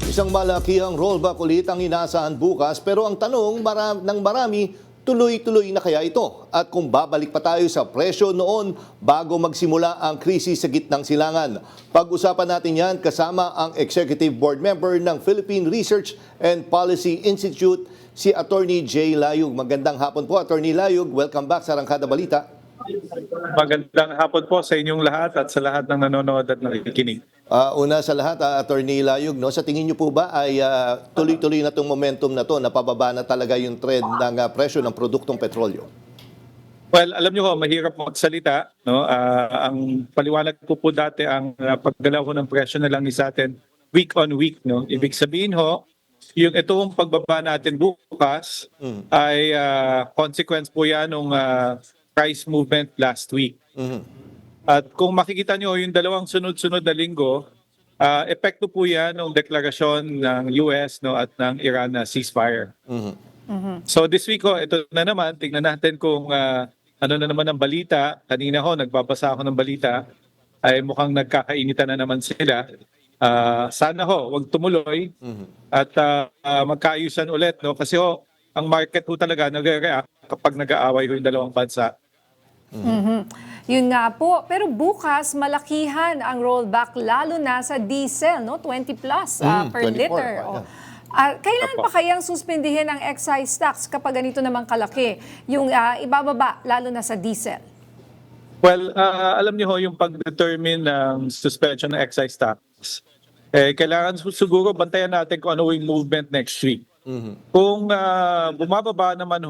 Isang malakihang rollback ulit ang inaasahan bukas pero ang tanong ng marami, tuloy-tuloy na kaya ito? At kung babalik pa tayo sa presyo noon bago magsimula ang krisis sa gitnang silangan. Pag-usapan natin yan kasama ang Executive Board Member ng Philippine Research and Policy Institute, si Attorney Jay Layug. Magandang hapon po, Attorney Layug. Welcome back sa Arangkada Balita. Magandang hapon po sa inyong lahat at sa lahat ng nanonood at nakikinig. Una sa lahat, Attorney Layug, no, sa tingin niyo po ba ay tuloy-tuloy na itong momentum na to, napababa na talaga yung trend ng presyo ng produktong petrolyo? Well, alam niyo ho, mahirap magsalita. No? Ang paliwanag ko po dati, ang paggalaw ho ng presyo na lang sa atin week on week. No? Ibig sabihin ho, yung itong pagbaba natin bukas ay consequence po yan ng price movement last week. At kung makikita nyo yung dalawang sunod-sunod na linggo, epekto po yan ng deklarasyon ng US at ng Iran na ceasefire. So this week ito na naman, tingnan natin kung ano na naman ang balita. Kanina nagbabasa ako ng balita, ay mukhang nagkakainitan na naman sila. Sana wag tumuloy at magkaayusan ulit. No? Kasi ang market talaga nagre-react kapag nag-aaway yung dalawang bansa. Yun nga po. Pero bukas, malakihan ang rollback lalo na sa diesel, no? 20 plus per 24, liter. Kailangan pa kayang suspendihin ang excise tax kapag ganito naman kalaki? Yung ibababa, lalo na sa diesel. Well, alam niyo yung pag-determine ng suspension ng excise tax, kailangan siguro bantayan natin kung ano yung movement next week. Kung bumababa naman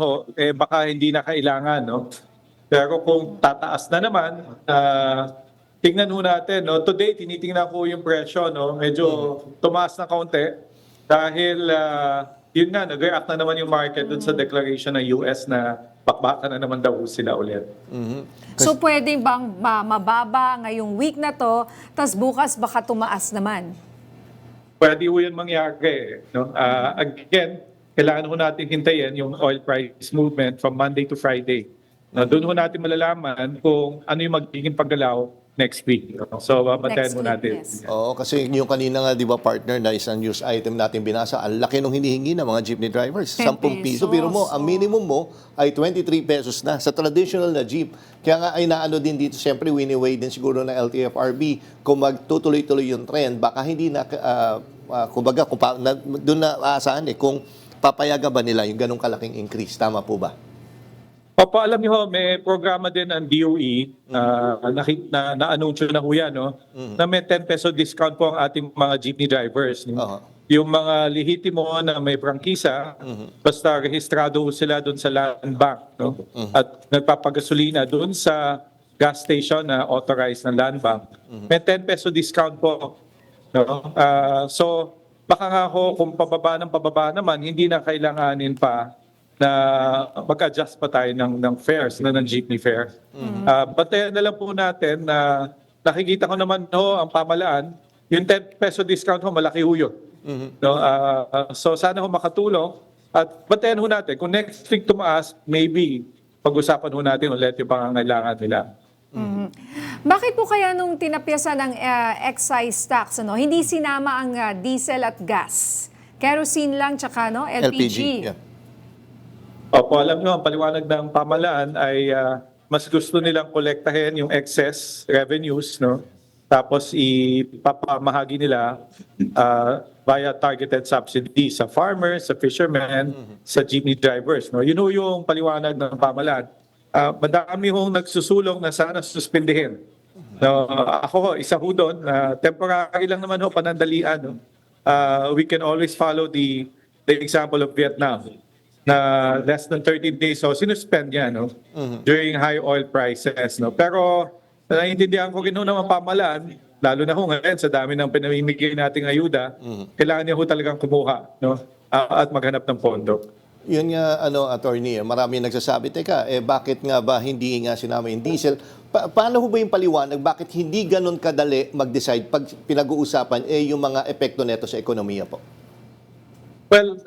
baka hindi na kailangan, no? Pero kung tataas na naman, tingnan natin. No? Today, tinitingnan ko yung presyo. No? Medyo tumaas na kaunti dahil yun nga, nag-react na naman yung market dun sa declaration ng US na bakbakan na naman daw sila ulit. So pwedeng bang mababa ngayong week na to, tas bukas baka tumaas naman? Pwede yun mangyari. No? Again, kailangan natin hintayin yung oil price movement from Monday to Friday. Doon natin malalaman kung ano yung magiging paggalaw next week. So, bantayan natin. Yes. Oo, kasi yung kanina nga, di ba, partner, na isang news item natin binasa, ang laki nung hinihingi ng mga jeepney drivers. 10 10 piso. Pero mo, ang minimum mo ay 23 pesos na sa traditional na jeep. Kaya nga ay naano din dito, siyempre, wini-weigh din siguro ng LTFRB kung magtutuloy-tuloy yung trend. Baka hindi na, kumbaga, doon na aasahan kung papayagan ba nila yung ganong kalaking increase. Tama po ba? Opo, alam niyo may programa din ang DOE na-anunsyo na yan, no? Na may 10 peso discount po ang ating mga jeepney drivers. No? Yung mga lihitimo na may prangkisa, basta rehistrado sila doon sa land bank, no? At nagpapagasolina doon sa gas station na authorized ng land bank, may 10 peso discount po. No? So baka nga kung pababa naman, hindi na kailanganin pa na mag-adjust pa tayo ng fares, ng jeepney fare. Bantayan na lang po natin na nakikita ko naman ang pamalaan, yung 10 peso discount malaki yun. No? So sana makatulong at bantayan natin. Kung next week tumaas, maybe pag-usapan natin ulit yung pangangailangan nila. Bakit po kaya nung tinapyasan ng excise tax, hindi sinama ang diesel at gas? Kerosene lang tsaka LPG. Yeah. Opo, alam nyo, ang paliwanag ng pamalaan ay mas gusto nilang kolektahin yung excess revenues, no? Tapos ipapamahagi nila via targeted subsidy sa farmers, sa fishermen, sa jeepney drivers. No? Yun yung paliwanag ng pamalaan. Madami nagsusulong na sana suspindihin. No, ako isa doon, temporary lang naman panandalian. No? We can always follow the example of Vietnam na less than 30 days sinuspend yan during high oil prices. No? Pero naiintindihan ko rin naman pamalaan, lalo na ngayon sa dami ng pinamimigay nating ayuda, kailangan niya talagang kumuha at maghanap ng pondo. Yun nga, attorney, marami nagsasabi, teka, bakit nga ba hindi nga sinama yung diesel? Paano ba yung paliwanag? Bakit hindi ganun kadali mag-decide pag pinag-uusapan yung mga epekto neto sa ekonomiya po? Well,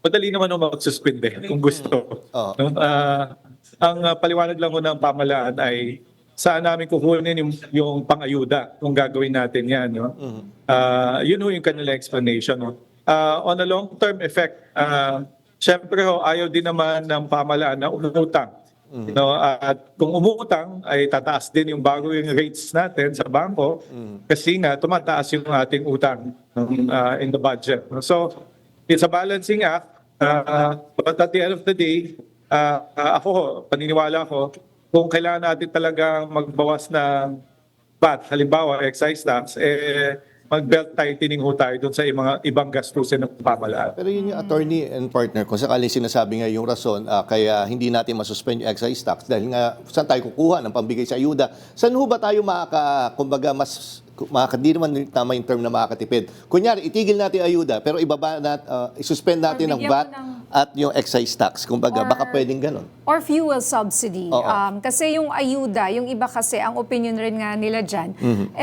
madali naman magsuspinde kung gusto. No? Ang paliwanag lang ng pamalaan ay saan namin kukunin yung pang-ayuda kung gagawin natin yan. No? Yun ho yung kanilang explanation. No? On a long-term effect, syempre ho, ayaw din naman ng pamahalaan na umutang. No? At kung umutang, ay tataas din yung borrowing rates natin sa bangko kasi nga tumataas yung ating utang in the budget. No? So, it's a balancing act. But at the end of the day, ako, paniniwala ko, kung kailangan natin talagang magbawas ng VAT, halimbawa excise tax, mag-belt tightening ho tayo dun sa ibang gastusin ng pamahalaan. Pero yun yung attorney and partner, kung sakali sinasabi nga yung rason, kaya hindi natin masuspend yung excise tax dahil nga saan tayo kukuha ng pambigay sa ayuda, saan ho ba tayo kumbaga di naman tama yung term na makakatipid. Kunyari, itigil natin yung ayuda, pero isuspend natin ang Bigyan VAT mo at yung excise tax. Kumbaga, baka pwedeng ganun. Or fuel subsidy. Oo. Kasi yung ayuda, yung iba kasi, ang opinion rin nga nila dyan,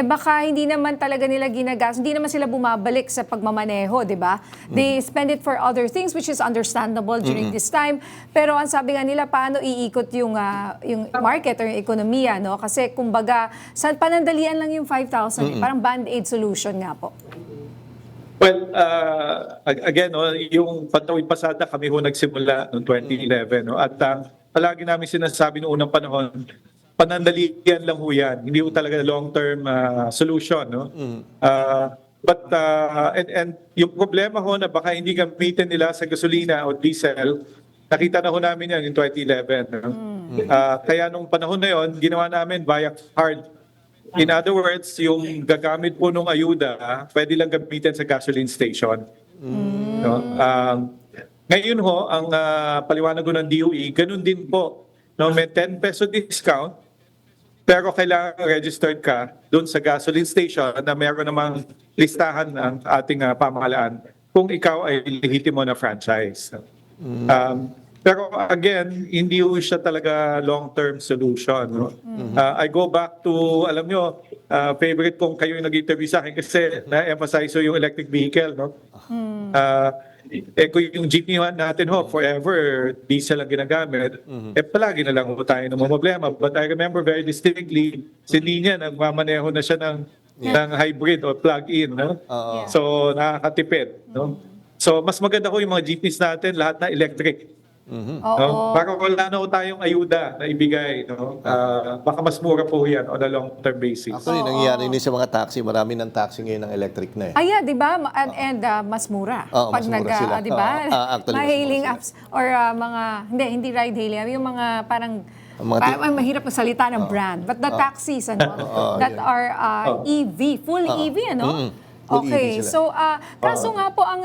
baka hindi naman talaga nila ginagas, hindi naman sila bumabalik sa pagmamaneho, di ba? They spend it for other things, which is understandable during this time. Pero ang sabi nga nila, paano iikot yung market or yung ekonomiya, no? Kasi kumbaga, panandalian lang yung 5,000, parang band-aid solution nga po. Well, again, no, yung Pantawid Pasada, kami ho nagsimula noong 2011. No? At palagi namin sinasabi noong unang panahon, panandalian lang ho yan. Hindi ho talaga long-term solution. No? And yung problema ho na baka hindi gamitin nila sa gasolina o diesel, nakita na ho namin yan in 2011. No? Kaya nung panahon na yon, ginawa namin via card. In other words, yung gagamit po ng ayuda, pwede lang gamitin sa gasoline station. No? Ngayon ho, ang paliwanag ko ng DOE, ganun din po. No? May 10 peso discount, pero kailangan registered ka doon sa gasoline station na meron namang listahan ng ating pamahalaan kung ikaw ay lehitimo na franchise. Pero again, hindi ho siya talaga long-term solution. No? I go back to, alam nyo, favorite kong kayo yung nag-interview sa akin kasi na-emphasize ho yung electric vehicle. No? Kung yung jeepney natin ho, forever diesel ang ginagamit, palagi na lang ho tayo ng problema. But I remember very distinctly, si Nina, nagmamaneho na siya ng hybrid o plug-in. No? So, nakakatipid. No? So, mas maganda ko yung mga jeepneys natin, lahat na electric. No? Para wala na ho tayong ayuda na ibigay. No? Baka mas mura po yan on a long-term basis. Actually, nangyayari din sa mga taxi. Marami ng taxi ngayon ng electric na eh. Ay, di ba? And mas mura. Oo, mas mura sila. Di ba? Actually, mas hailing mura apps or mga, hindi ride-hailing. Yung mga parang, mahirap magsalita ng brand. But the taxis, that are EV, full EV, ano? Full Okay, EV sila. so kaso nga po ang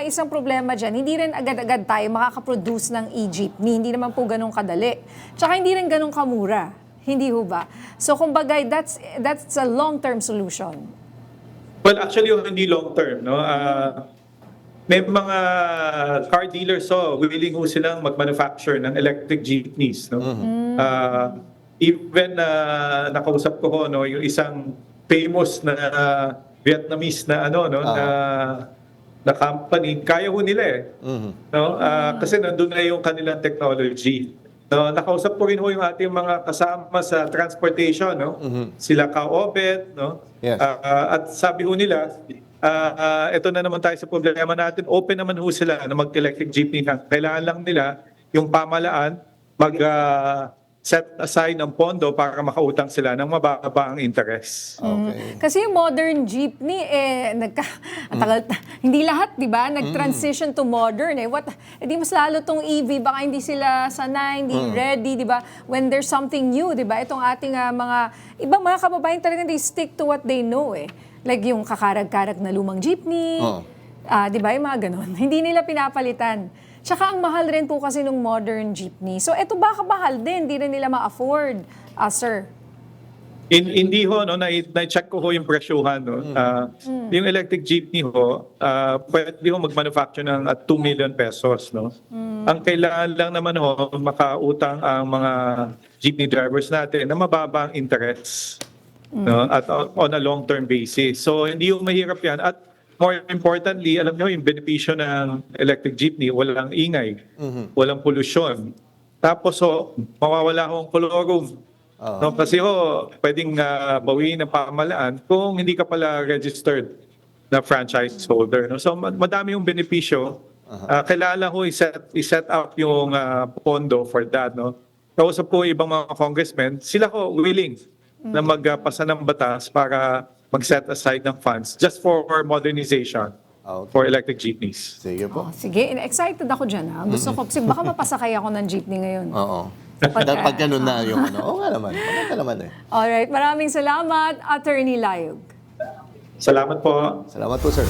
isang problema dyan, hindi rin agad-agad tayo makakaproduce ng e-jeepney, hindi naman po ganun kadali. Tsaka hindi rin ganun kamura, hindi ho ba? So kumbaga, that's a long-term solution. Well, actually, hindi long-term. No? May mga car dealers willing ho silang mag-manufacture ng electric jeepneys. No? Even nakausap ko ho, no, yung isang famous na Vietnamese na na company, kaya ho nila eh. No? Kasi nandun na yung kanilang technology. No, nakausap ko rin ho yung ating mga kasama sa transportation, no? Sila Ka-Obet, no? Yes. At sabi ho nila, ito na naman tayo sa problema natin, open naman ho sila na mag-electric jeepney na. Kailangan lang nila yung pamahalaan set aside ng pondo para makautang sila ng mababa ang interest. Okay. Kasi yung modern jeepney, hindi lahat, di ba? Nag-transition to modern. Di mas lalo tong EV, baka hindi sila sanay, hindi ready, di ba? When there's something new, di ba? Itong ating ibang mga kababayan talaga, they stick to what they know eh. Like yung kakarag-karag na lumang jeepney, di ba? Yung mga ganun. Hindi nila pinapalitan. Tsaka ang mahal rin po kasi nung modern jeepney. So eto baka mahal din, hindi rin nila ma-afford, sir. Hindi ho, no, na-check ko ho yung presyuhan. No? Yung electric jeepney ho, pwede ho mag-manufacture ng 2 million pesos. No? Ang kailangan lang naman ho, makautang ang mga jeepney drivers natin na mababa ang interest. No? At on a long-term basis. So hindi ho mahirap yan. At more importantly, alam nyo, yung benepisyo ng electric jeepney, walang ingay, walang polusyon. Tapos, mawawala akong kolorum. No, kasi pwedeng bawiin ng pamahalaan kung hindi ka pala registered na franchise holder. No? So madami yung benepisyo. Kailangan ho i-set up yung pondo for that. No? Kausap ko ibang mga congressmen, sila ko willing na magpasa ng batas para mag-set aside ng funds just for modernization for electric jeepneys. Sige po. Sige, excited ako dyan. Gusto ko, kasi baka mapasakay ako ng jeepney ngayon. Oo. Pagka- Pag ganun na yung ano. Oo nga naman. Maganda naman eh. Alright, maraming salamat, Attorney Layog. Salamat po. Salamat po, sir.